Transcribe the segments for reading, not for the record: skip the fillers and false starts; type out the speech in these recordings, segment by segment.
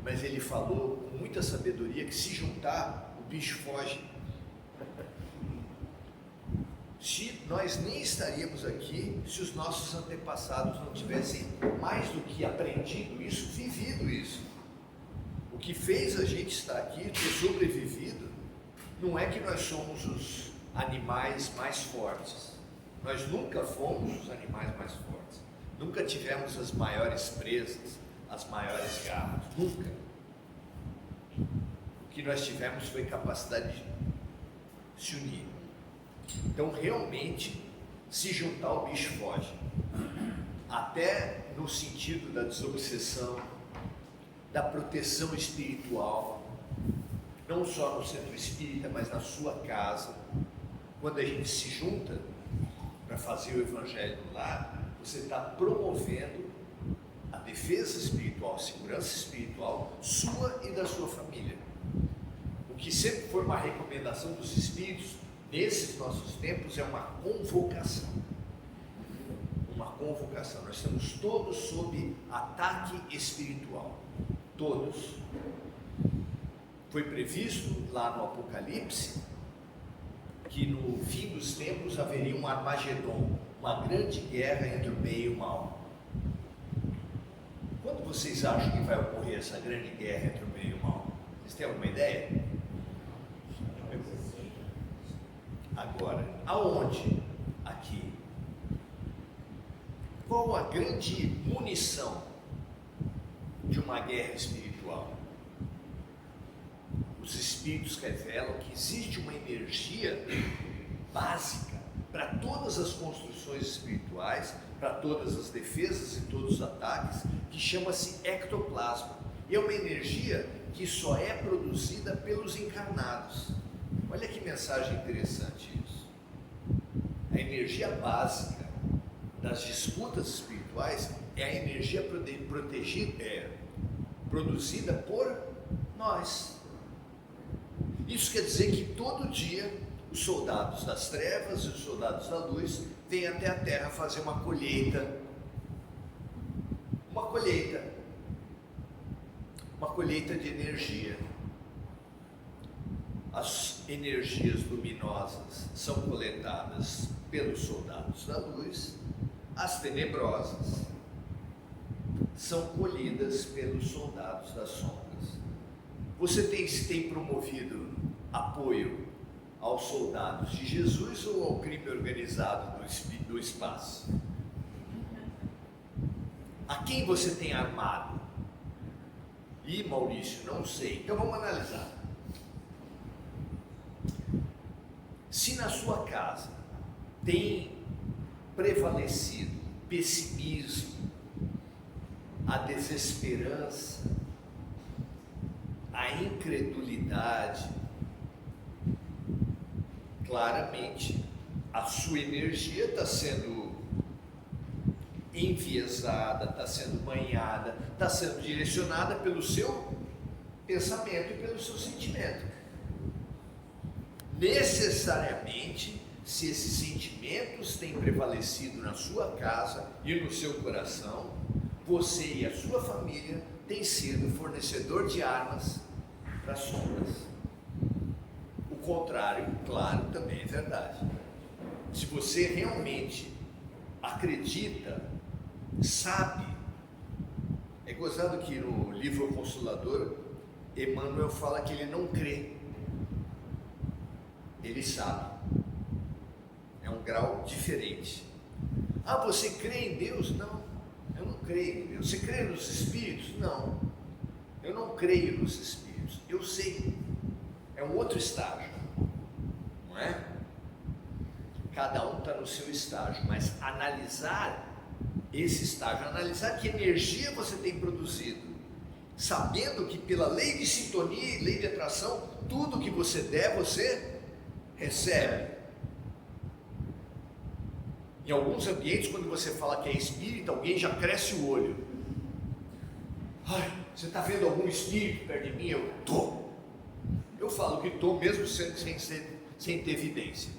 mas ele falou com muita sabedoria que se juntar, o bicho foge. Se nós nem estaríamos aqui se os nossos antepassados não tivessem mais do que aprendido isso, vivido isso. O que fez a gente estar aqui, ter sobrevivido, não é que nós somos os animais mais fortes. Nós nunca fomos os animais mais fortes. Nunca tivemos as maiores presas, as maiores garras. Nunca. O que nós tivemos foi capacidade de se unir. Então, realmente, se juntar, o bicho foge. Até no sentido da desobsessão, da proteção espiritual, não só no centro espírita, mas na sua casa. Quando a gente se junta para fazer o evangelho lá, você está promovendo a defesa espiritual, a segurança espiritual sua e da sua família. O que sempre foi uma recomendação dos espíritos nesses nossos tempos é uma convocação. Uma convocação. Nós estamos todos sob ataque espiritual. Todos. Foi previsto lá no Apocalipse que no fim dos tempos haveria um Armagedon, uma grande guerra entre o bem e o mal. Quando vocês acham que vai ocorrer essa grande guerra entre o bem e o mal? Vocês têm alguma ideia? Agora, aonde? Aqui. Qual a grande munição de uma guerra espiritual? Os espíritos revelam que existe uma energia básica para todas as construções espirituais, para todas as defesas e todos os ataques, que chama-se ectoplasma. E é uma energia que só é produzida pelos encarnados. Olha que mensagem interessante isso. A energia básica das disputas espirituais é a energia produzida por nós. Isso quer dizer que todo dia os soldados das trevas e os soldados da luz vêm até a Terra fazer uma colheita. Uma colheita de energia. As energias luminosas são coletadas pelos soldados da luz, as tenebrosas são colhidas pelos soldados das sombras. Você tem promovido apoio aos soldados de Jesus ou ao crime organizado do espaço? A quem você tem armado? Ih, Maurício, não sei. Então vamos analisar. Se na sua casa tem prevalecido pessimismo, a desesperança, a incredulidade, claramente a sua energia está sendo enviesada, está sendo banhada, está sendo direcionada pelo seu pensamento e pelo seu sentimento. Necessariamente, se esses sentimentos têm prevalecido na sua casa e no seu coração, você e a sua família têm sido fornecedor de armas para as sombras. O contrário, claro, também é verdade. Se você realmente acredita, sabe, é gozado que no livro O Consolador, Emmanuel fala que ele não crê, ele sabe. É um grau diferente. Ah, você crê em Deus? Não, eu não creio em Deus. Você crê nos Espíritos? Não, eu não creio nos Espíritos. Eu sei, é um outro estágio, não é? Cada um está no seu estágio, mas analisar esse estágio, analisar que energia você tem produzido, sabendo que pela lei de sintonia e lei de atração, tudo que você der, você recebe. Em alguns ambientes, quando você fala que é espírita, alguém já cresce o olho. Ai, você está vendo algum espírito perto de mim? Eu estou. Eu falo que estou mesmo sem ter evidência.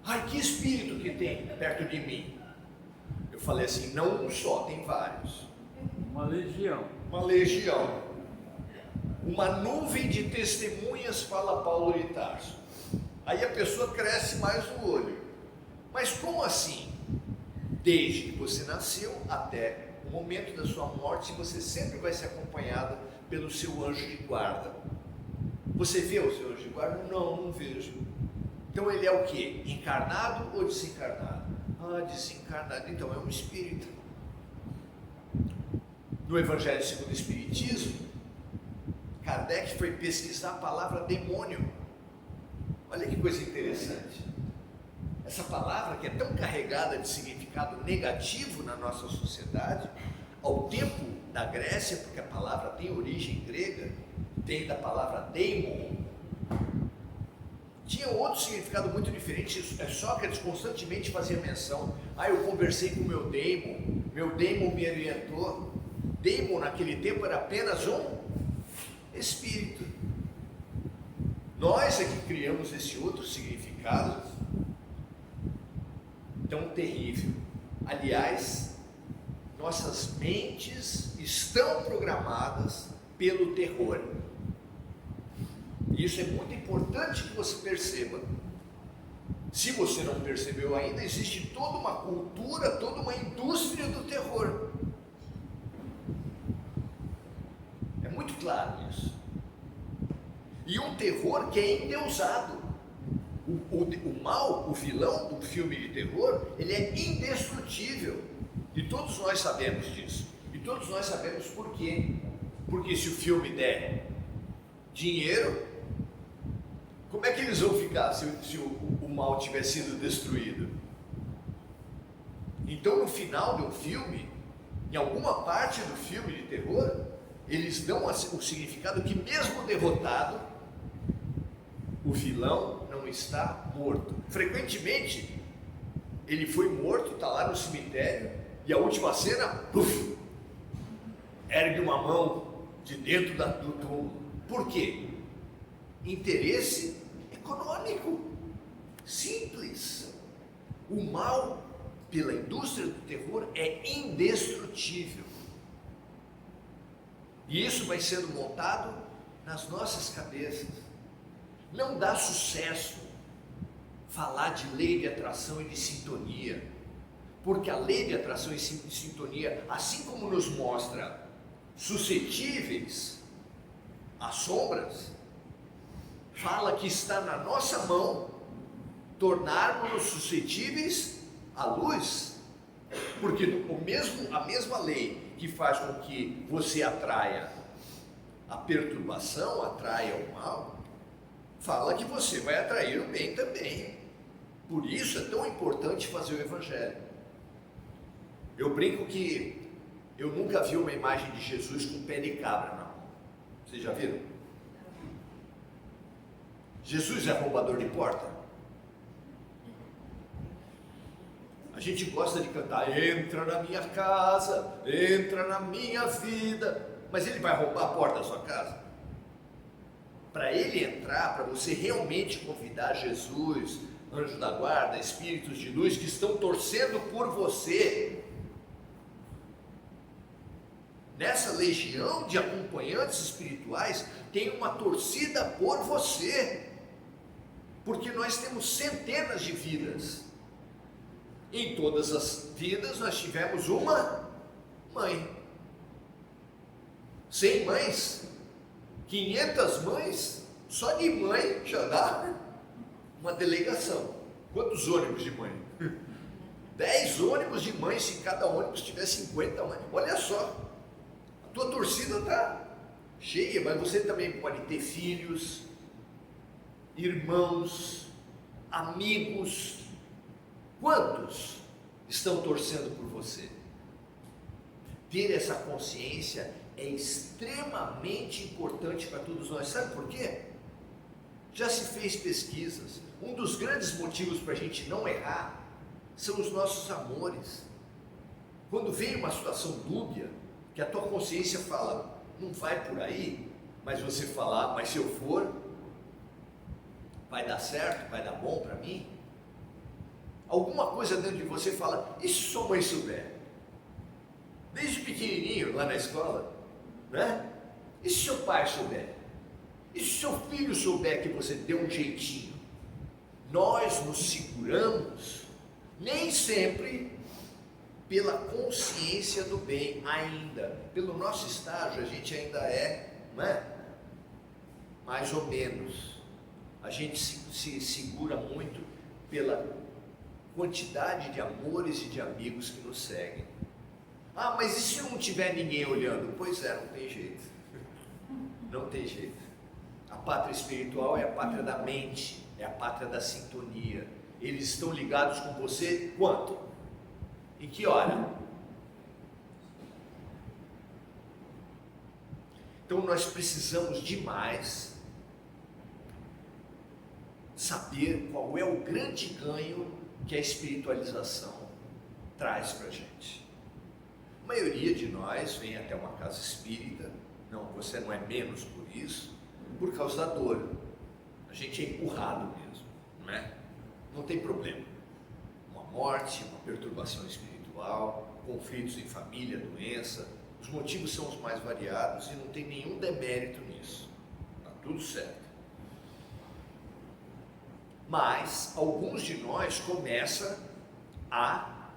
Ai, que espírito que tem perto de mim? Eu falei assim, não um só, tem vários. Uma legião. Uma legião. Uma nuvem de testemunhas, fala Paulo de Tarso. Aí a pessoa cresce mais o olho. Mas como assim? Desde que você nasceu até o momento da sua morte, você sempre vai ser acompanhada pelo seu anjo de guarda. Você vê o seu anjo de guarda? Não, não vejo. Então ele é o quê? Encarnado ou desencarnado? Ah, desencarnado. Então é um espírito. No Evangelho segundo o Espiritismo, Kardec foi pesquisar a palavra demônio. Olha que coisa interessante. Essa palavra que é tão carregada de significado negativo na nossa sociedade, ao tempo da Grécia, porque a palavra tem origem grega, tem da palavra daimon, tinha outro significado muito diferente. Sócrates constantemente fazia menção: eu conversei com meu daimon me orientou. Daimon naquele tempo era apenas um espírito. Nós é que criamos esse outro significado tão terrível. Aliás, nossas mentes estão programadas pelo terror. Isso é muito importante que você perceba. Se você não percebeu ainda, existe toda uma cultura, toda uma indústria do terror. É muito claro isso. E um terror que é endeusado. O mal, o vilão do filme de terror, ele é indestrutível. E todos nós sabemos disso. E todos nós sabemos por quê. Porque se o filme der dinheiro, como é que eles vão ficar se o mal tiver sido destruído? Então, no final do filme, em alguma parte do filme de terror, eles dão o significado que mesmo derrotado, o vilão não está morto. Frequentemente, ele foi morto, está lá no cemitério, e a última cena, puf, ergue uma mão de dentro do túmulo. Por quê? Interesse econômico. Simples. O mal, pela indústria do terror, é indestrutível. E isso vai sendo montado nas nossas cabeças. Não dá sucesso falar de lei de atração e de sintonia, porque a lei de atração e de sintonia, assim como nos mostra suscetíveis às sombras, fala que está na nossa mão tornarmos-nos suscetíveis à luz, porque a mesma lei que faz com que você atraia a perturbação, atraia o mal, fala que você vai atrair o bem também. Por isso é tão importante fazer o Evangelho. Eu brinco que eu nunca vi uma imagem de Jesus com pé de cabra na mão. Vocês já viram? Jesus é roubador de porta? A gente gosta de cantar: entra na minha casa, entra na minha vida. Mas ele vai roubar a porta da sua casa? Para ele entrar, para você realmente convidar Jesus, anjo da guarda, espíritos de luz que estão torcendo por você, nessa legião de acompanhantes espirituais, tem uma torcida por você, porque nós temos centenas de vidas. Em todas as vidas nós tivemos uma mãe. 100 mães, 500 mães, só de mãe já dá uma delegação. Quantos ônibus de mãe? 10 ônibus de mãe, se cada ônibus tiver 50 mães. Olha só, a tua torcida está cheia, mas você também pode ter filhos, irmãos, amigos. Quantos estão torcendo por você? Ter essa consciência é extremamente importante para todos nós. Sabe por quê? Já se fez pesquisas. Um dos grandes motivos para a gente não errar são os nossos amores. Quando vem uma situação dúbia, que a tua consciência fala: não vai por aí, mas você fala: mas se eu for, vai dar certo, vai dar bom para mim? Alguma coisa dentro de você fala: e se sua mãe souber? Desde pequenininho, lá na escola, né? E se seu pai souber? E se seu filho souber que você deu um jeitinho? Nós nos seguramos, nem sempre pela consciência do bem ainda. Pelo nosso estágio, a gente ainda é, não é? Mais ou menos. A gente se segura muito pela quantidade de amores e de amigos que nos seguem. Ah, mas e se não tiver ninguém olhando? Pois é, não tem jeito. Não tem jeito. A pátria espiritual é a pátria da mente, é a pátria da sintonia. Eles estão ligados com você quanto? Em que hora? Então nós precisamos demais saber qual é o grande ganho que a espiritualização traz para a gente. A maioria de nós vem até uma casa espírita, não, você não é menos por isso, por causa da dor. A gente é empurrado mesmo, não é? Não tem problema. Uma morte, uma perturbação espiritual, conflitos em família, doença, os motivos são os mais variados e não tem nenhum demérito nisso. Está tudo certo. Mas alguns de nós começam a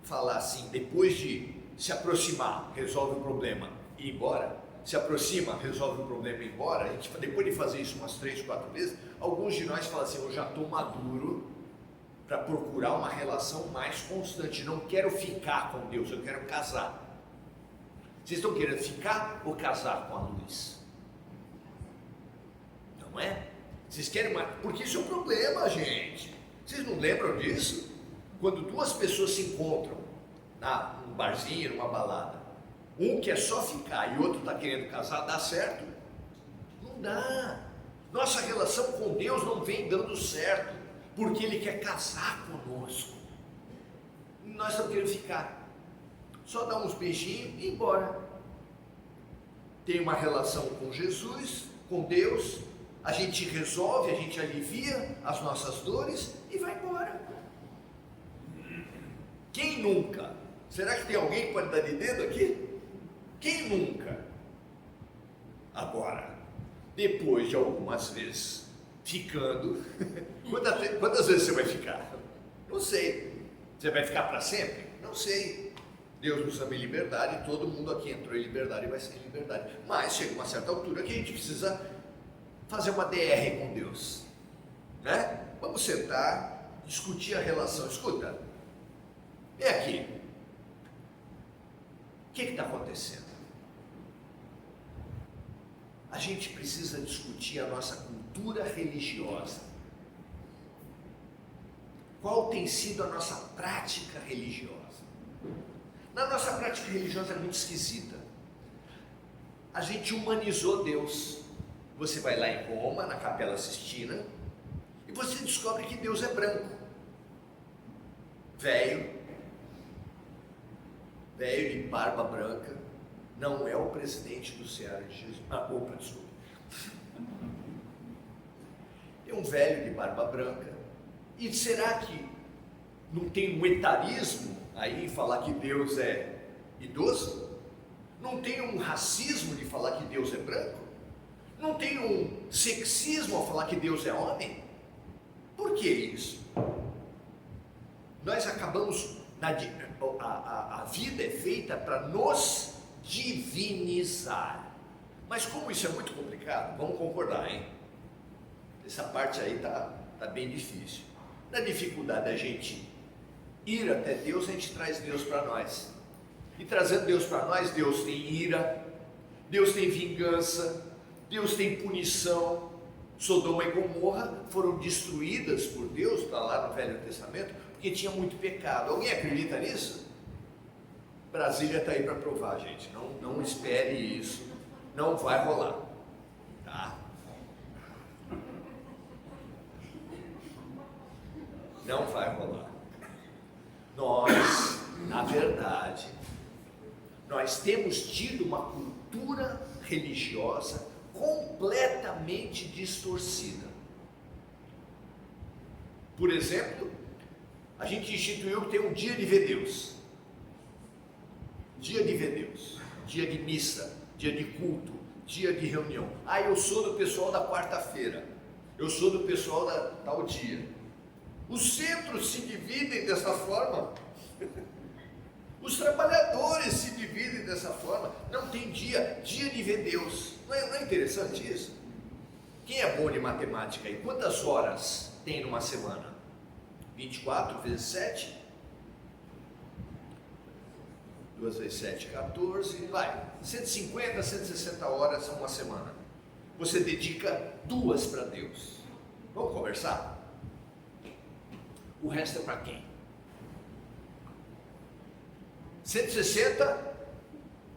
falar assim, depois de se aproximar, resolve o problema e ir embora, se aproxima, resolve o problema e ir embora, a gente, depois de fazer isso umas 3, 4 vezes, alguns de nós falam assim, eu já estou maduro para procurar uma relação mais constante, não quero ficar com Deus, eu quero casar. Vocês estão querendo ficar ou casar com a luz? Não é? Vocês querem mais? Porque isso é um problema, gente. Vocês não lembram disso? Quando duas pessoas se encontram num barzinho, numa balada, um quer só ficar e o outro está querendo casar, dá certo? Não dá. Nossa relação com Deus não vem dando certo, porque Ele quer casar conosco. E nós estamos querendo ficar. Só dar uns beijinhos e ir embora. Tem uma relação com Jesus, com Deus, a gente resolve, a gente alivia as nossas dores e vai embora. Quem nunca? Será que tem alguém que pode dar de dedo aqui? Quem nunca? Agora, depois de algumas vezes ficando, quantas vezes você vai ficar? Não sei. Você vai ficar para sempre? Não sei. Deus nos ama em liberdade, todo mundo aqui entrou em liberdade e vai ser em liberdade. Mas chega uma certa altura que a gente precisa fazer uma DR com Deus, né? Vamos sentar, discutir a relação. Escuta, vem aqui. O que está acontecendo? A gente precisa discutir a nossa cultura religiosa. Qual tem sido a nossa prática religiosa? Na nossa prática religiosa é muito esquisita. A gente humanizou Deus. Você vai lá em Roma, na Capela Sistina, e você descobre que Deus é branco. Velho de barba branca, não é o presidente do Ceará de Jesus. Opa, desculpa. É um velho de barba branca. E será que não tem um etarismo aí em falar que Deus é idoso? Não tem um racismo de falar que Deus é branco? Não tem um sexismo ao falar que Deus é homem? Por que isso? Nós acabamos, a vida é feita para nos divinizar. Mas como isso é muito complicado, vamos concordar, hein? Essa parte aí tá bem difícil. Na dificuldade da gente ir até Deus, a gente traz Deus para nós. E trazendo Deus para nós, Deus tem ira, Deus tem vingança, Deus tem punição. Sodoma e Gomorra foram destruídas por Deus, está lá no Velho Testamento, porque tinha muito pecado. Alguém acredita nisso? Brasília está aí para provar, gente. Não espere isso, não vai rolar, tá? Não vai rolar. Nós, na verdade, nós temos tido uma cultura religiosa completamente distorcida. Por exemplo, a gente instituiu que tem um dia de ver Deus. Dia de ver Deus, dia de missa, dia de culto, dia de reunião. Ah, eu sou do pessoal da quarta-feira, eu sou do pessoal da tal dia. Os centros se dividem dessa forma. Os trabalhadores se dividem dessa forma. Não tem dia de ver Deus. Não é interessante isso? Quem é bom de matemática aí? Quantas horas tem numa semana? 24 vezes 7? 2 vezes 7, 14, vai. 150, 160 horas uma semana. Você dedica 2 para Deus. Vamos conversar? O resto é para quem? 160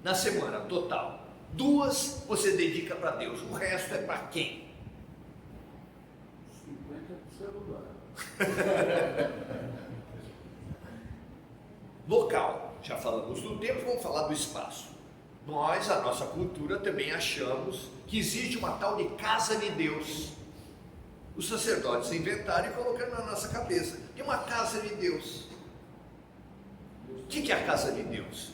na semana, total. 2 você dedica para Deus. O resto é para quem? 50 para o celular. Local. Já falamos do tempo, vamos falar do espaço. Nós, a nossa cultura, também achamos que existe uma tal de casa de Deus. Os sacerdotes inventaram e colocaram na nossa cabeça. Tem uma casa de Deus. O que é a casa de Deus?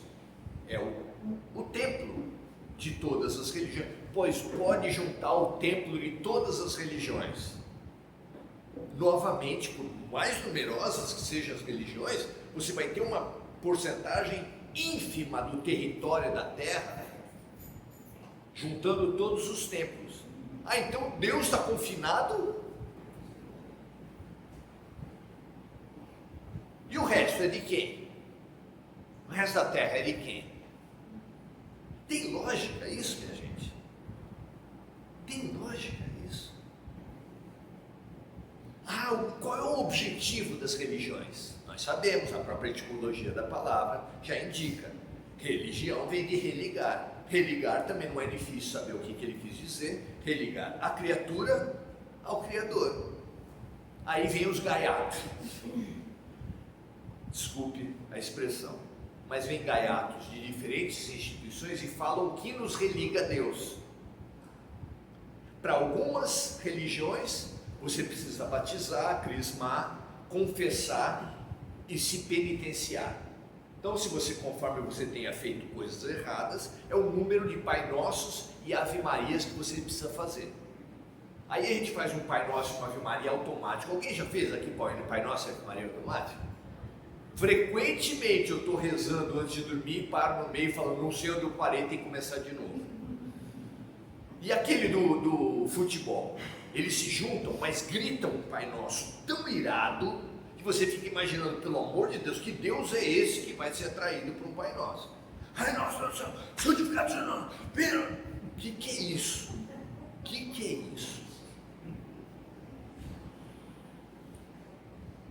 É o templo de todas as religiões, pois pode juntar o templo de todas as religiões. Novamente, por mais numerosas que sejam as religiões, você vai ter uma porcentagem ínfima do território da terra, juntando todos os templos. Ah, então Deus está confinado? E o resto é de quem? O resto da terra é de quem? Tem lógica isso, minha gente? Tem lógica isso? Ah, qual é o objetivo das religiões? Nós sabemos, a própria etimologia da palavra já indica. Religião vem de religar. Religar também não é difícil saber o que ele quis dizer. Religar a criatura ao Criador. Aí vem os gaiatos. Desculpe a expressão, mas vem gaiatos de diferentes instituições e falam o que nos religa a Deus. Para algumas religiões, você precisa batizar, crismar, confessar e se penitenciar. Então, se você, conforme você tenha feito coisas erradas, é o número de Pai Nossos e Ave Marias que você precisa fazer. Aí a gente faz um Pai Nosso e uma Ave Maria automático. Alguém já fez aqui Pai Nosso e Ave Maria automático? Frequentemente eu estou rezando antes de dormir, paro no meio e falo, não sei onde eu parei, tem que começar de novo. E aquele do futebol, eles se juntam, mas gritam um Pai Nosso tão irado, que você fica imaginando, pelo amor de Deus, que Deus é esse que vai ser atraído por um Pai Nosso. Ai, nossa, santificado seja o nome. O que é isso? O que é isso?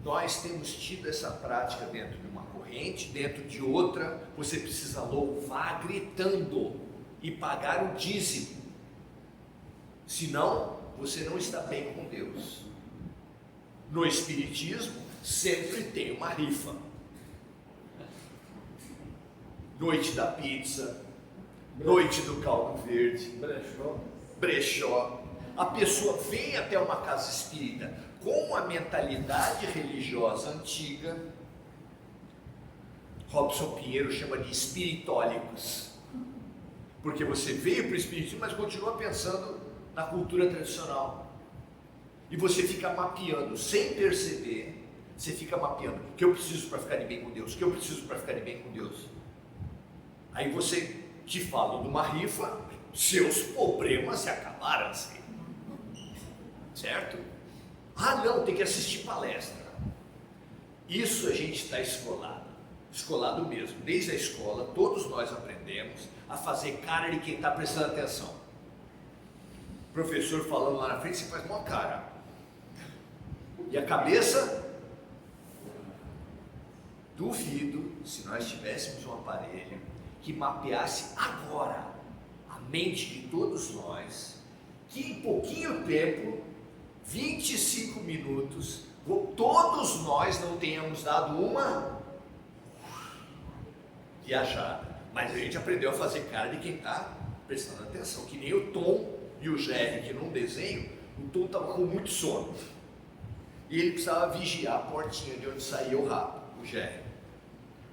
Nós temos tido essa prática dentro de uma corrente, dentro de outra, você precisa louvar gritando e pagar o dízimo. Senão, você não está bem com Deus. No Espiritismo, sempre tem uma rifa. Noite da pizza, noite do caldo verde, brechó. A pessoa vem até uma casa espírita com uma mentalidade religiosa antiga. Robson Pinheiro chama de espiritólicos, porque você veio para o espiritismo, mas continua pensando na cultura tradicional, e você fica mapeando, sem perceber, você fica mapeando, o que eu preciso para ficar de bem com Deus, o que eu preciso para ficar de bem com Deus. Aí você te fala de uma rifa, seus problemas se acabaram assim, certo? Ah não, tem que assistir palestra. Isso a gente está escolado mesmo. Desde a escola, todos nós aprendemos a fazer cara de quem está prestando atenção. O professor falando lá na frente, você faz uma cara. E a cabeça? Duvido se nós tivéssemos um aparelho que mapeasse agora a mente de todos nós, que em pouquinho tempo, 25 minutos, todos nós não tenhamos dado uma viajada, mas a gente aprendeu a fazer cara de quem está prestando atenção, que nem o Tom e o Jerry, que num desenho, o Tom estava com muito sono, e ele precisava vigiar a portinha de onde saía o rato, o Jerry,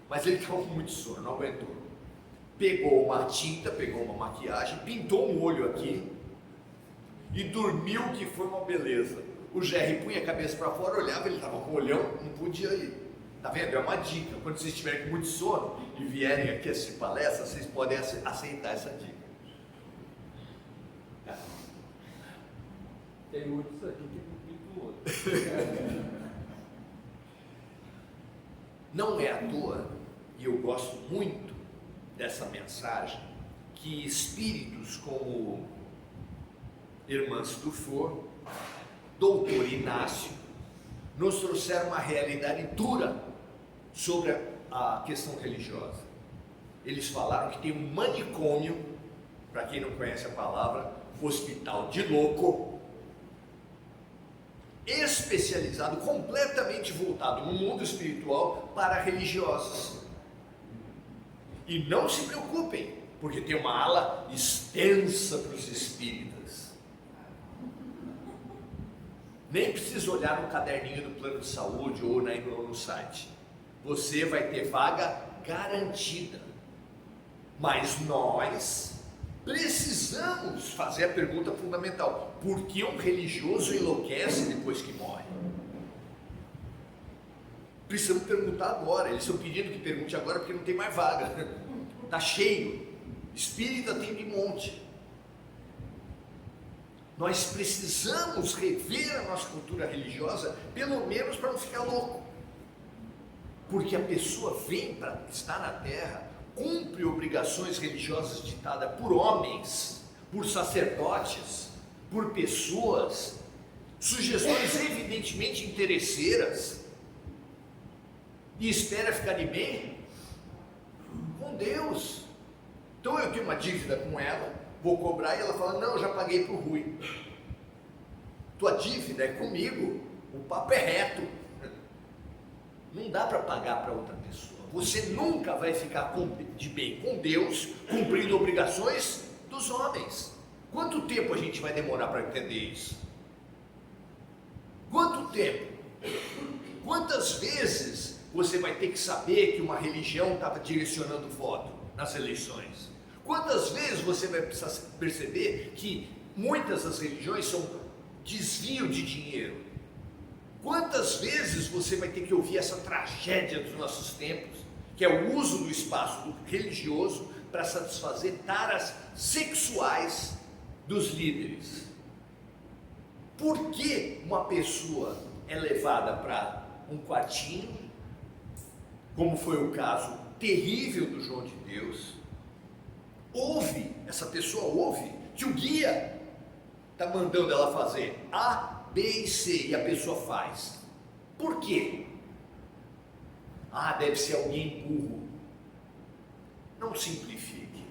mas ele estava com muito sono, não aguentou. pegou uma tinta, pegou uma maquiagem, pintou um olho aqui e dormiu que foi uma beleza. O Jerry punha a cabeça para fora, olhava, ele estava com o olhão, não podia ir. Tá vendo? É uma dica. Quando vocês estiverem com muito sono e vierem aqui assistir palestra, vocês podem aceitar essa dica. Tem muitos aqui que não pintam o outro. Não é à toa, e eu gosto muito dessa mensagem, que espíritos como Irmãs Dufour, Doutor Inácio, nos trouxeram uma realidade dura sobre a questão religiosa. Eles falaram que tem um manicômio, para quem não conhece a palavra, hospital de louco, especializado, completamente voltado no mundo espiritual para religiosos. E não se preocupem, porque tem uma ala extensa para os espíritas. Nem precisa olhar no caderninho do plano de saúde ou no site. Você vai ter vaga garantida. Mas nós precisamos fazer a pergunta fundamental: por que um religioso enlouquece depois que morre? Precisamos perguntar agora. Eles estão pedindo que pergunte agora porque não tem mais vaga. Está cheio. Espírita tem de monte. Nós precisamos rever a nossa cultura religiosa, pelo menos para não ficar louco. Porque a pessoa vem para estar na Terra, cumpre obrigações religiosas ditadas por homens, por sacerdotes, por pessoas, sugestões evidentemente interesseiras, e espera ficar de bem com Deus. Então eu tenho uma dívida com ela, vou cobrar, e ela fala: não, eu já paguei para o Rui. Tua dívida é comigo, o papo é reto. Não dá para pagar para outra pessoa. Você nunca vai ficar de bem com Deus, cumprindo obrigações dos homens. Quanto tempo a gente vai demorar para entender isso? Quanto tempo? Quantas vezes você vai ter que saber que uma religião estava direcionando voto nas eleições? Quantas vezes você vai precisar perceber que muitas das religiões são desvio de dinheiro? Quantas vezes você vai ter que ouvir essa tragédia dos nossos tempos, que é o uso do espaço religioso para satisfazer taras sexuais dos líderes? Por que uma pessoa é levada para um quartinho, como foi o caso terrível do João de Deus? Essa pessoa ouve que o guia está mandando ela fazer A, B e C, e a pessoa faz. Por quê? Deve ser alguém burro. Não simplifique.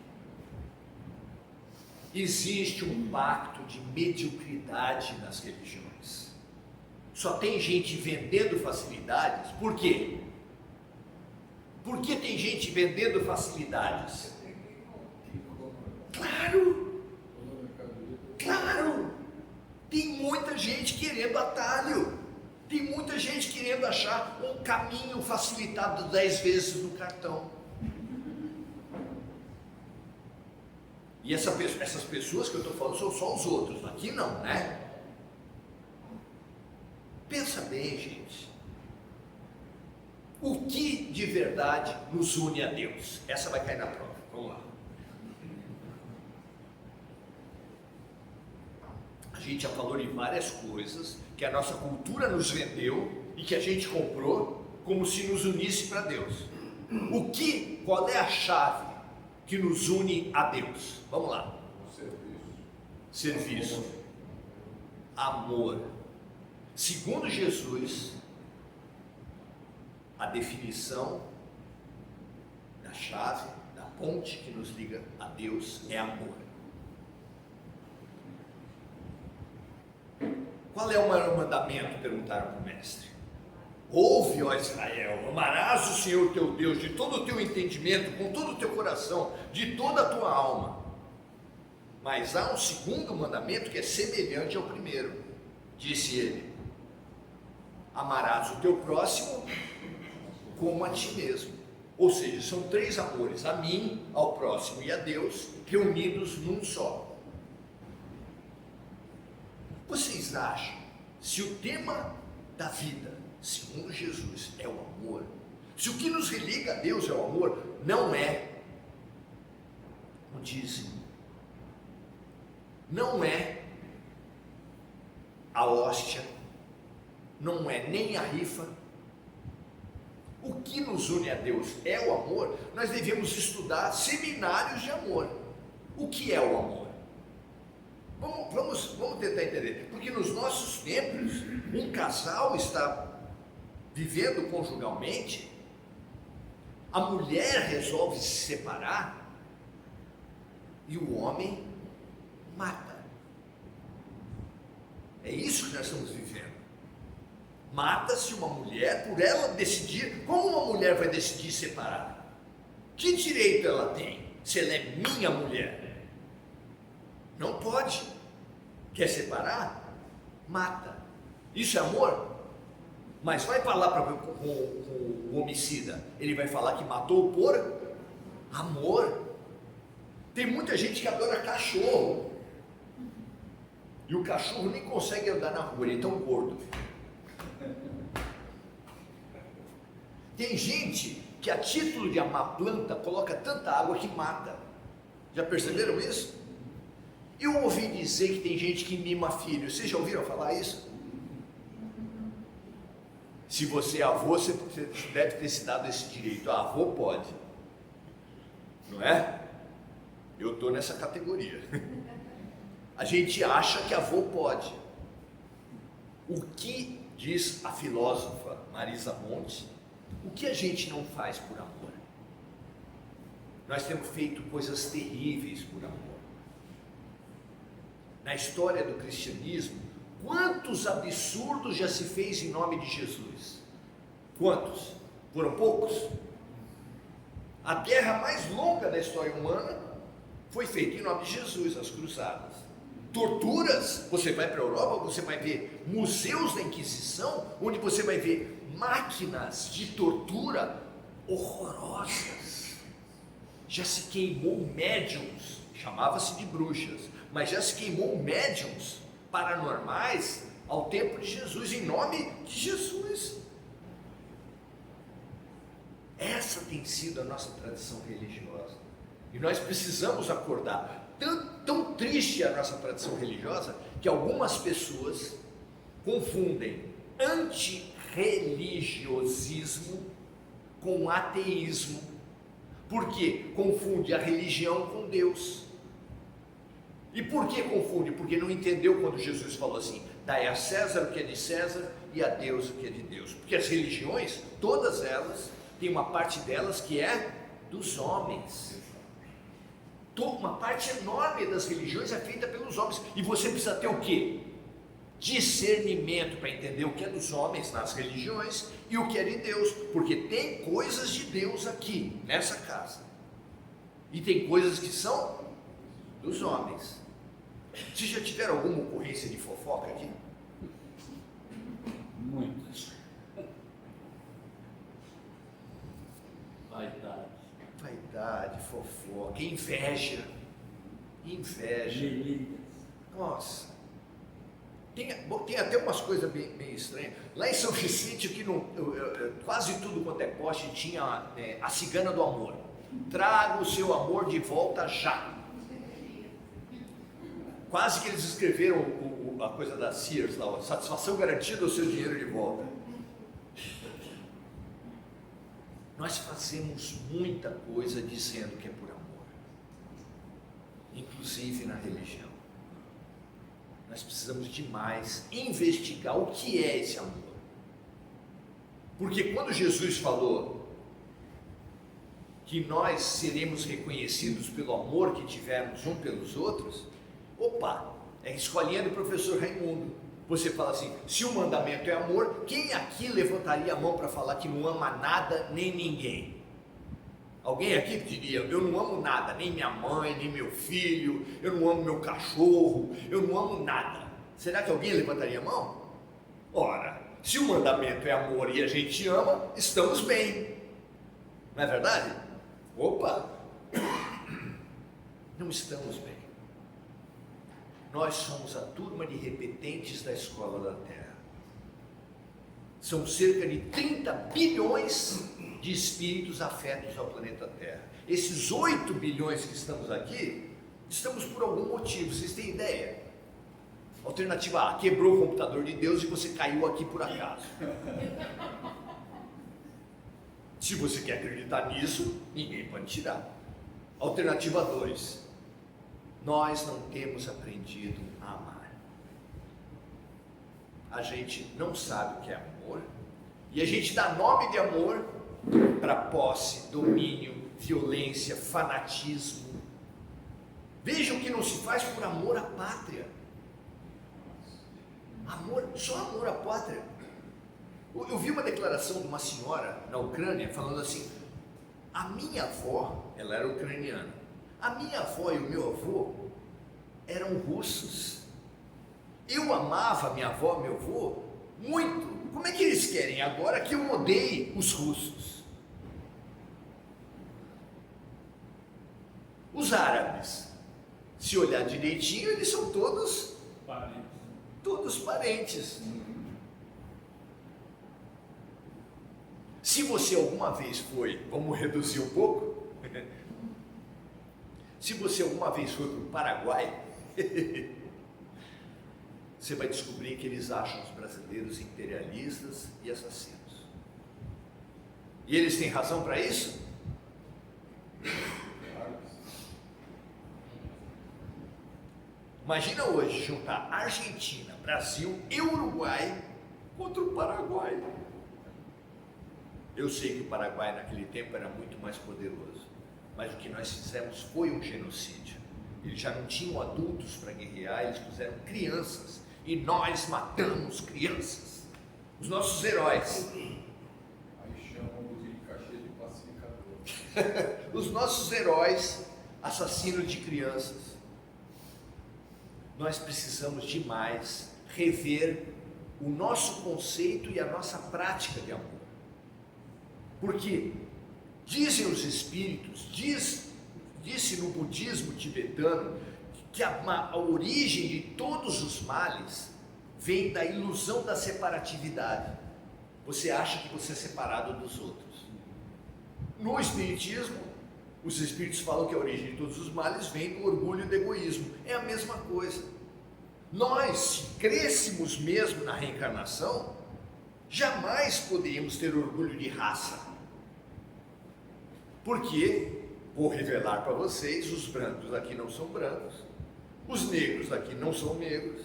Existe um pacto de mediocridade nas religiões. Só tem gente vendendo facilidades. Por quê? Por que tem gente vendendo facilidades? Claro! Tem muita gente querendo atalho. Tem muita gente querendo achar um caminho facilitado 10 vezes no cartão. E essas pessoas que eu estou falando são só os outros. Aqui não, né? Pensa bem, gente. O que de verdade nos une a Deus? Essa vai cair na prova. Vamos lá. A gente já falou de várias coisas que a nossa cultura nos vendeu e que a gente comprou como se nos unisse para Deus. Qual é a chave que nos une a Deus? Vamos lá. Serviço. Amor. Segundo Jesus, a definição da chave, da ponte que nos liga a Deus é amor. Qual é o maior mandamento? Perguntaram para o mestre. Ouve, ó Israel, amarás o Senhor teu Deus de todo o teu entendimento, com todo o teu coração, de toda a tua alma. Mas há um segundo mandamento que é semelhante ao primeiro. Disse ele: amarás o teu próximo como a ti mesmo. Ou seja, são 3 amores: a mim, ao próximo e a Deus, reunidos num só. Vocês acham, se o tema da vida, segundo Jesus, é o amor, se o que nos religa a Deus é o amor, não é o dízimo, não é a hóstia, não é nem a rifa, o que nos une a Deus é o amor, nós devemos estudar seminários de amor. O que é o amor? Vamos tentar entender, porque nos nossos tempos, um casal está vivendo conjugalmente, a mulher resolve se separar e o homem mata. É isso que nós estamos vivendo. Mata-se uma mulher por ela decidir. Como uma mulher vai decidir separar? Que direito ela tem se ela é minha mulher? Não pode. Quer separar? Mata. Isso é amor? Mas vai falar com o homicida, ele vai falar que matou por amor. Tem muita gente que adora cachorro, e o cachorro nem consegue andar na rua, ele é tão gordo. Tem gente que a título de amar planta, coloca tanta água que mata. Já perceberam isso? Eu ouvi dizer que tem gente que mima filho. Vocês já ouviram falar isso? Se você é avô, você deve ter se dado esse direito. A avô pode, não é? Eu estou nessa categoria. A gente acha que avô pode. O que diz a filósofa Marisa Monte? O que a gente não faz por amor? Nós temos feito coisas terríveis por amor. Na história do cristianismo, quantos absurdos já se fez em nome de Jesus? Quantos? Foram poucos? A guerra mais longa da história humana foi feita em nome de Jesus, as cruzadas. Torturas, você vai para a Europa, você vai ver museus da Inquisição, onde você vai ver máquinas de tortura horrorosas. Já se queimou médiums, chamava-se de bruxas, mas já se queimou médiums paranormais ao tempo de Jesus, em nome de Jesus. Essa tem sido a nossa tradição religiosa, e nós precisamos acordar. Tão triste a nossa tradição religiosa, que algumas pessoas confundem antirreligiosismo com ateísmo. Por quê? Confunde a religião com Deus. E por que confunde? Porque não entendeu quando Jesus falou assim: dai a César o que é de César e a Deus o que é de Deus. Porque as religiões, todas elas, tem uma parte delas que é dos homens. Uma parte enorme das religiões é feita pelos homens, e você precisa ter o quê? Discernimento para entender o que é dos homens nas religiões e o que é de Deus, porque tem coisas de Deus aqui, nessa casa, e tem coisas que são dos homens. Vocês já tiveram alguma ocorrência de fofoca aqui? Muitas. Vaidade, fofoca, inveja. Nossa. Tem até umas coisas bem estranhas. Lá em São Vicente, que quase tudo quanto é poste tinha a cigana do amor. Traga o seu amor de volta já. Quase que eles escreveram a coisa da Sears, lá, satisfação garantida, o seu dinheiro de volta. Nós fazemos muita coisa dizendo que é por amor, inclusive na religião. Nós precisamos demais investigar o que é esse amor. Porque quando Jesus falou que nós seremos reconhecidos pelo amor que tivermos um pelos outros, é escolinha do professor Raimundo. Você fala assim: se o mandamento é amor, quem aqui levantaria a mão para falar que não ama nada nem ninguém? Alguém aqui diria: eu não amo nada, nem minha mãe, nem meu filho, eu não amo meu cachorro, eu não amo nada. Será que alguém levantaria a mão? Ora, se o mandamento é amor e a gente ama, estamos bem. Não é verdade? Opa! Não estamos bem. Nós somos a turma de repetentes da escola da Terra. São cerca de 30 bilhões de espíritos afetos ao planeta Terra. Esses 8 bilhões que estamos aqui, estamos por algum motivo, vocês têm ideia? Alternativa A, quebrou o computador de Deus e você caiu aqui por acaso. Se você quer acreditar nisso, ninguém pode tirar. Alternativa 2, nós não temos aprendido a amar. A gente não sabe o que é amor, e a gente dá nome de amor para posse, domínio, violência, fanatismo. Vejam que não se faz por amor à pátria. Amor, só amor à pátria. Eu vi uma declaração de uma senhora na Ucrânia falando assim: a minha avó, ela era ucraniana, a minha avó e o meu avô eram russos. Eu amava minha avó, meu avô, muito. Como é que eles querem agora que eu odeie os russos? Os árabes, se olhar direitinho, eles são todos parentes. Se você alguma vez foi, vamos reduzir um pouco, se você alguma vez foi para o Paraguai, você vai descobrir que eles acham os brasileiros imperialistas e assassinos. E eles têm razão para isso? Imagina hoje juntar Argentina, Brasil e Uruguai contra o Paraguai. Eu sei que o Paraguai naquele tempo era muito mais poderoso, mas o que nós fizemos foi um genocídio. Eles já não tinham adultos para guerrear, eles puseram crianças, e nós matamos crianças, os nossos heróis. Aí chamam o de cachê de pacificador. Os nossos heróis, assassinos de crianças. Nós precisamos demais rever o nosso conceito e a nossa prática de amor. Porque dizem os espíritos, disse no budismo tibetano, que a origem de todos os males vem da ilusão da separatividade. Você acha que você é separado dos outros. No espiritismo, os espíritos falam que a origem de todos os males vem do orgulho e do egoísmo. É a mesma coisa. Nós, se crêssemos mesmo na reencarnação, jamais poderíamos ter orgulho de raça. Porque, vou revelar para vocês, os brancos aqui não são brancos, os negros aqui não são negros,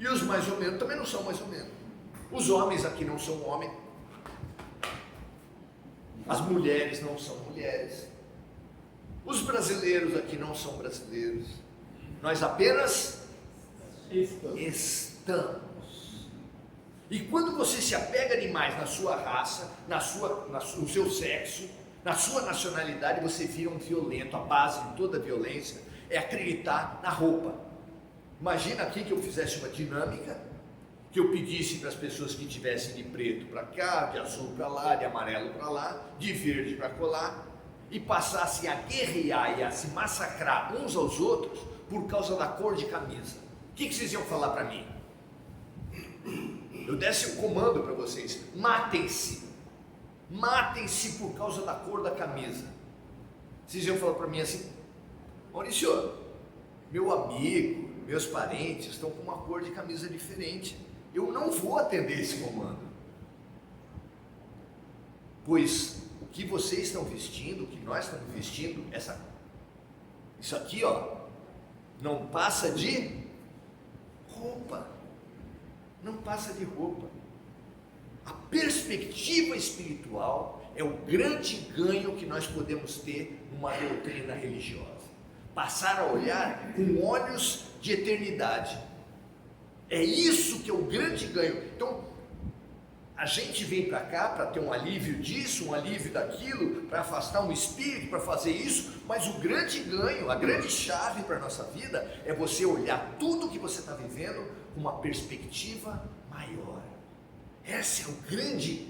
e os mais ou menos também não são mais ou menos. Os homens aqui não são homens, as mulheres não são mulheres, os brasileiros aqui não são brasileiros, nós apenas estamos. E quando você se apega demais na sua raça, no seu sexo, na sua nacionalidade, você vira um violento. A base de toda violência é acreditar na roupa. Imagina aqui que eu fizesse uma dinâmica, que eu pedisse para as pessoas que tivessem de preto para cá, de azul para lá, de amarelo para lá, de verde para colar, e passassem a guerrear e a se massacrar uns aos outros por causa da cor de camisa. O que vocês iam falar para mim? Eu desse um comando para vocês: matem-se. Matem-se por causa da cor da camisa. Vocês iam falar para mim assim: Maurício, meu amigo, meus parentes estão com uma cor de camisa diferente, eu não vou atender esse comando, pois o que vocês estão vestindo, o que nós estamos vestindo, isso aqui, ó, não passa de roupa, não passa de roupa. A perspectiva espiritual é o grande ganho que nós podemos ter numa doutrina religiosa. Passar a olhar com olhos de eternidade. É isso que é o grande ganho. Então, a gente vem para cá para ter um alívio disso, um alívio daquilo, para afastar um espírito, para fazer isso, mas o grande ganho, a grande chave para a nossa vida é você olhar tudo que você está vivendo com uma perspectiva maior. Esse é o grande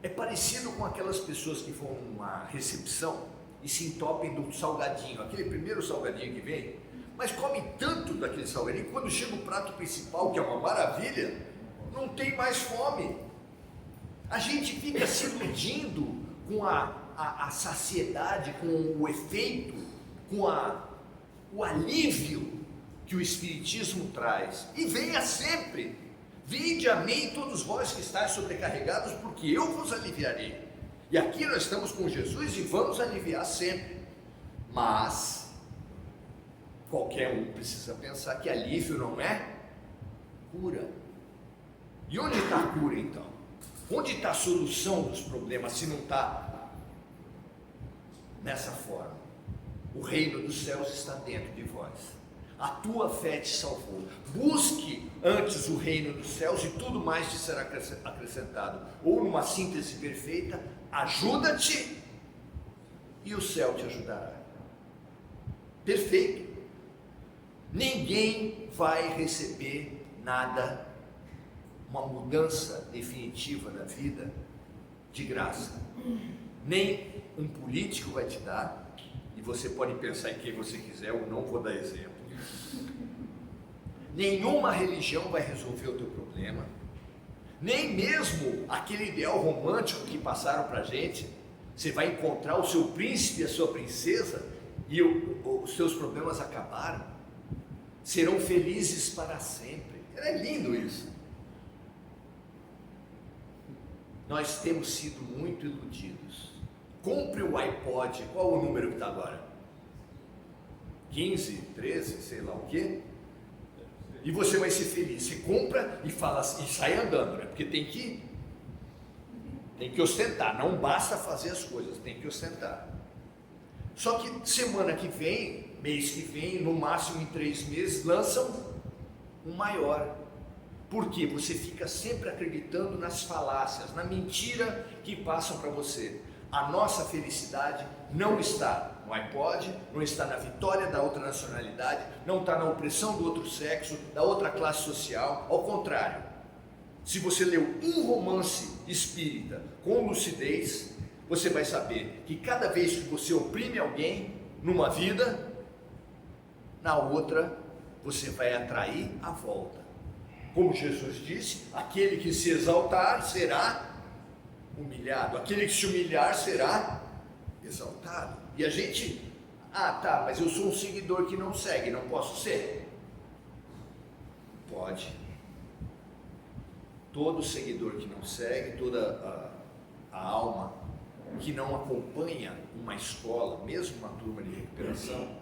É parecido com aquelas pessoas que vão numa recepção e se entopem do salgadinho, aquele primeiro salgadinho que vem, mas come tanto daquele salgadinho que quando chega o prato principal, que é uma maravilha, não tem mais fome. A gente fica se iludindo com a saciedade, com o efeito, com o alívio que o Espiritismo traz. E venha sempre: vinde a mim todos vós que estáis sobrecarregados, porque eu vos aliviarei. E aqui nós estamos com Jesus e vamos aliviar sempre. Mas qualquer um precisa pensar que alívio não é cura. E onde está a cura então? Onde está a solução dos problemas se não está nessa forma? O reino dos céus está dentro de vós. A tua fé te salvou. Busque antes o reino dos céus e tudo mais te será acrescentado. Ou numa síntese perfeita, ajuda-te e o céu te ajudará. Perfeito. Ninguém vai receber nada, uma mudança definitiva da vida, de graça. Nem um político vai te dar, e você pode pensar em quem você quiser, eu não vou dar exemplo. Nenhuma religião vai resolver o teu problema, nem mesmo aquele ideal romântico que passaram para a gente. Você vai encontrar o seu príncipe e a sua princesa e os seus problemas acabaram, serão felizes para sempre. É lindo isso. Nós temos sido muito iludidos. Compre o iPod, qual o número que está agora? 15, 13, sei lá o quê? E você vai ser feliz. Você compra e fala assim, e sai andando, né? Porque tem que ostentar. Não basta fazer as coisas, tem que ostentar. Só que semana que vem, mês que vem, no máximo em 3 meses, lançam um maior. Por quê? Você fica sempre acreditando nas falácias, na mentira que passam para você. A nossa felicidade não está no iPod, não está na vitória da outra nacionalidade, não está na opressão do outro sexo, da outra classe social. Ao contrário, se você leu um romance espírita com lucidez, você vai saber que cada vez que você oprime alguém numa vida, na outra você vai atrair a volta. Como Jesus disse, aquele que se exaltar será humilhado, aquele que se humilhar será exaltado. E a gente, mas eu sou um seguidor que não segue, não posso ser? Pode. Todo seguidor que não segue, toda a alma que não acompanha uma escola, mesmo uma turma de recuperação,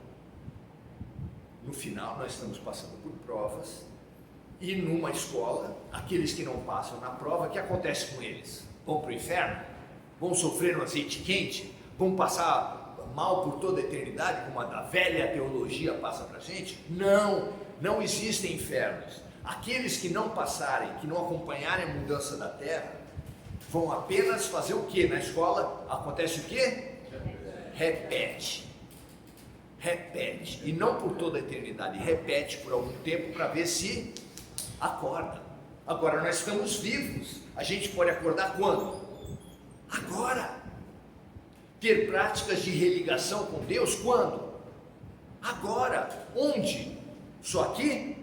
no final nós estamos passando por provas, e numa escola, aqueles que não passam na prova, o que acontece com eles? Vão para o inferno? Vão sofrer no azeite quente? Vão passar mal por toda a eternidade, como a da velha teologia passa para a gente? Não, não existem infernos. Aqueles que não passarem, que não acompanharem a mudança da terra, vão apenas fazer o que? Na escola acontece o que? Repete. Repete. E não por toda a eternidade, repete por algum tempo para ver se acorda. Agora nós estamos vivos. A gente pode acordar quando? Agora. Ter práticas de religação com Deus quando? Agora. Onde? Só aqui?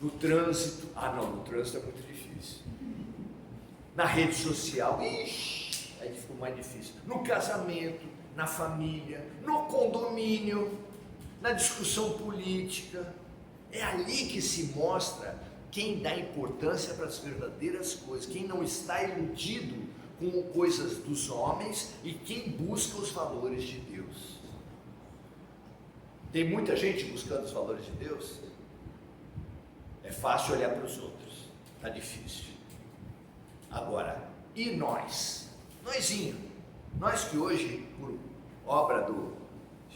No trânsito. No trânsito é muito difícil. Na rede social, aí ficou mais difícil. No casamento, na família, no condomínio, na discussão política. É ali que se mostra quem dá importância para as verdadeiras coisas, quem não está iludido com coisas dos homens e quem busca os valores de Deus. Tem muita gente buscando os valores de Deus. É fácil olhar para os outros, está difícil. Agora, e nós? Nós que hoje, por obra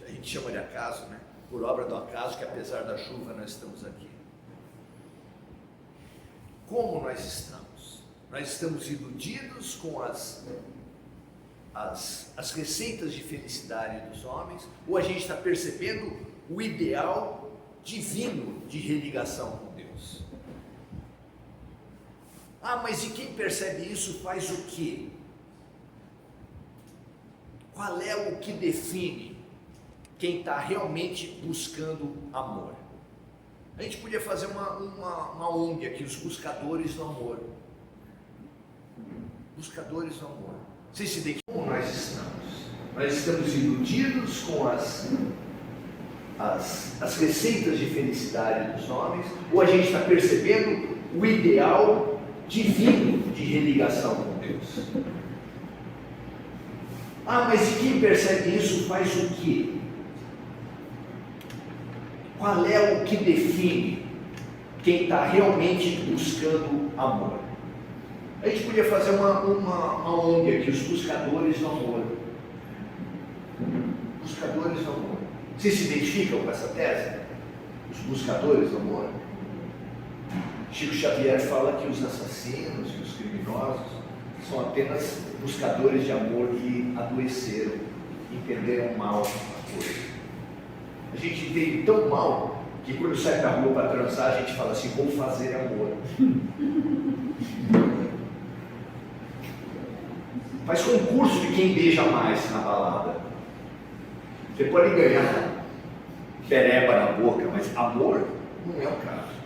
a gente chama de acaso, né? Por obra do acaso, que apesar da chuva nós estamos aqui. Como nós estamos? Nós estamos iludidos com as receitas de felicidade dos homens, ou a gente está percebendo o ideal divino de religação com Deus? Ah, mas e quem percebe isso faz o quê? Qual é o que define quem está realmente buscando amor? A gente podia fazer uma ONG aqui, os buscadores do amor. Buscadores do amor. Vocês se identificam como nós estamos? Nós estamos iludidos com as receitas de felicidade dos homens, ou a gente está percebendo o ideal divino de religação com Deus? Ah, mas e quem percebe isso faz o quê? Qual é o que define quem está realmente buscando amor? A gente podia fazer uma ONG aqui, os buscadores do amor. Buscadores do amor. Vocês se identificam com essa tese? Os buscadores do amor? Chico Xavier fala que os assassinos e os criminosos são apenas buscadores de amor que adoeceram, entenderam mal a coisa. A gente entende tão mal que quando sai da rua para transar, a gente fala assim: vou fazer amor. Faz concurso de quem beija mais na balada. Você pode ganhar pereba na boca, mas amor não é o caso.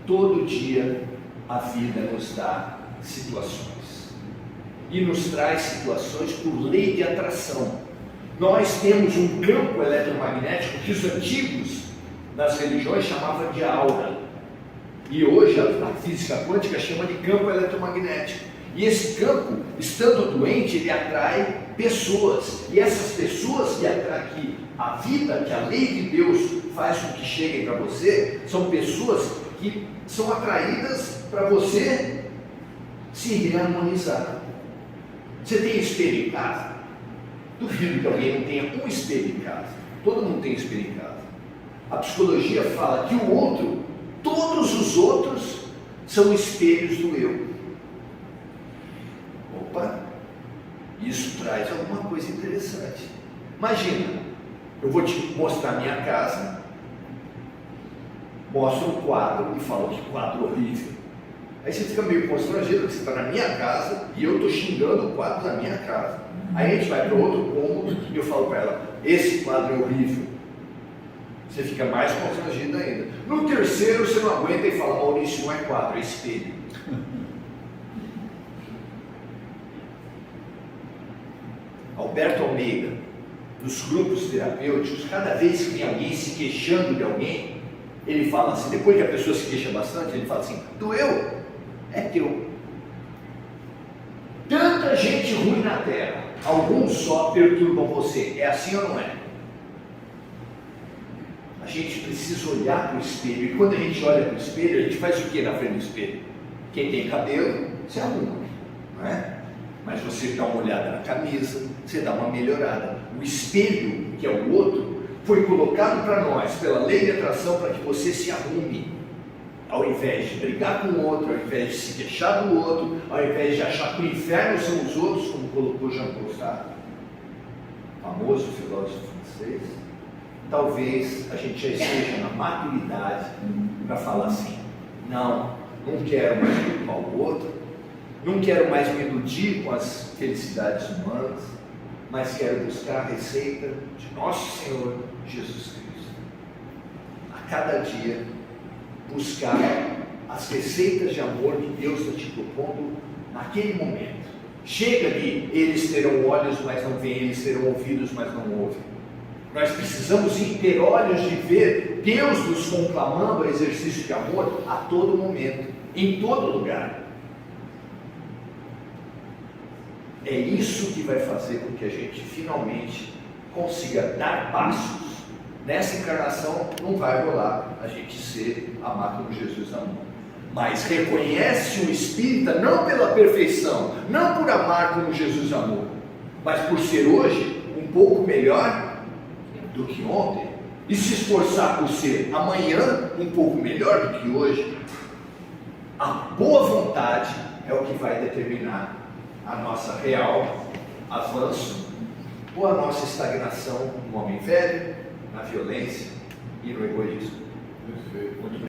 Todo dia a vida nos dá situações. E nos traz situações por lei de atração. Nós temos um campo eletromagnético que os antigos nas religiões chamavam de aura. E hoje a física quântica chama de campo eletromagnético. E esse campo, estando doente, ele atrai pessoas. E essas pessoas que atraem a vida, que a lei de Deus faz com que cheguem para você, são pessoas que são atraídas para você se reharmonizar. Você tem espelho em casa? Duvido que alguém não tenha um espelho em casa. Todo mundo tem espelho em casa. A psicologia fala que o outro, todos os outros, são espelhos do eu. Opa, isso traz alguma coisa interessante. Imagina, eu vou te mostrar minha casa, mostro um quadro e falo que quadro horrível. Aí você fica meio constrangido, porque você está na minha casa e eu estou xingando o quadro da minha casa. Aí a gente vai para outro cômodo e eu falo para ela: esse quadro é horrível. Você fica mais constrangido ainda. No terceiro você não aguenta e fala: Maurício, não é quadro, é espelho. Alberto Almeida, nos grupos terapêuticos, cada vez que tem alguém se queixando de alguém, ele fala assim, depois que a pessoa se queixa bastante, ele fala assim: doeu? É teu. Tanta gente ruim na Terra, alguns só perturbam você. É assim ou não é? A gente precisa olhar para o espelho. E quando a gente olha para o espelho, a gente faz o que na frente do espelho? Quem tem cabelo, se arruma, não é? Mas você dá uma olhada na camisa, você dá uma melhorada. O espelho, que é o outro, foi colocado para nós pela lei de atração para que você se arrume. Ao invés de brigar com o outro, ao invés de se queixar do outro, ao invés de achar que o inferno são os outros, como colocou Jean-Paul Sartre, famoso filósofo francês, talvez a gente já esteja na maturidade para falar assim: não quero mais culpar o outro, não quero mais me iludir com as felicidades humanas, mas quero buscar a receita de nosso Senhor Jesus Cristo. A cada dia, buscar as receitas de amor que Deus está te propondo naquele momento. Chega de eles terão olhos, mas não veem, eles terão ouvidos, mas não ouvem. Nós precisamos ter olhos de ver Deus nos conclamando a exercício de amor a todo momento, em todo lugar. É isso que vai fazer com que a gente finalmente consiga dar passos. Nessa encarnação não vai rolar a gente ser amado como Jesus amou. Mas reconhece o espírita não pela perfeição, não por amar como Jesus amou, mas por ser hoje um pouco melhor do que ontem, e se esforçar por ser amanhã um pouco melhor do que hoje. A boa vontade é o que vai determinar a nossa real avanço ou a nossa estagnação no homem velho, na violência e no egoísmo. Perfeito.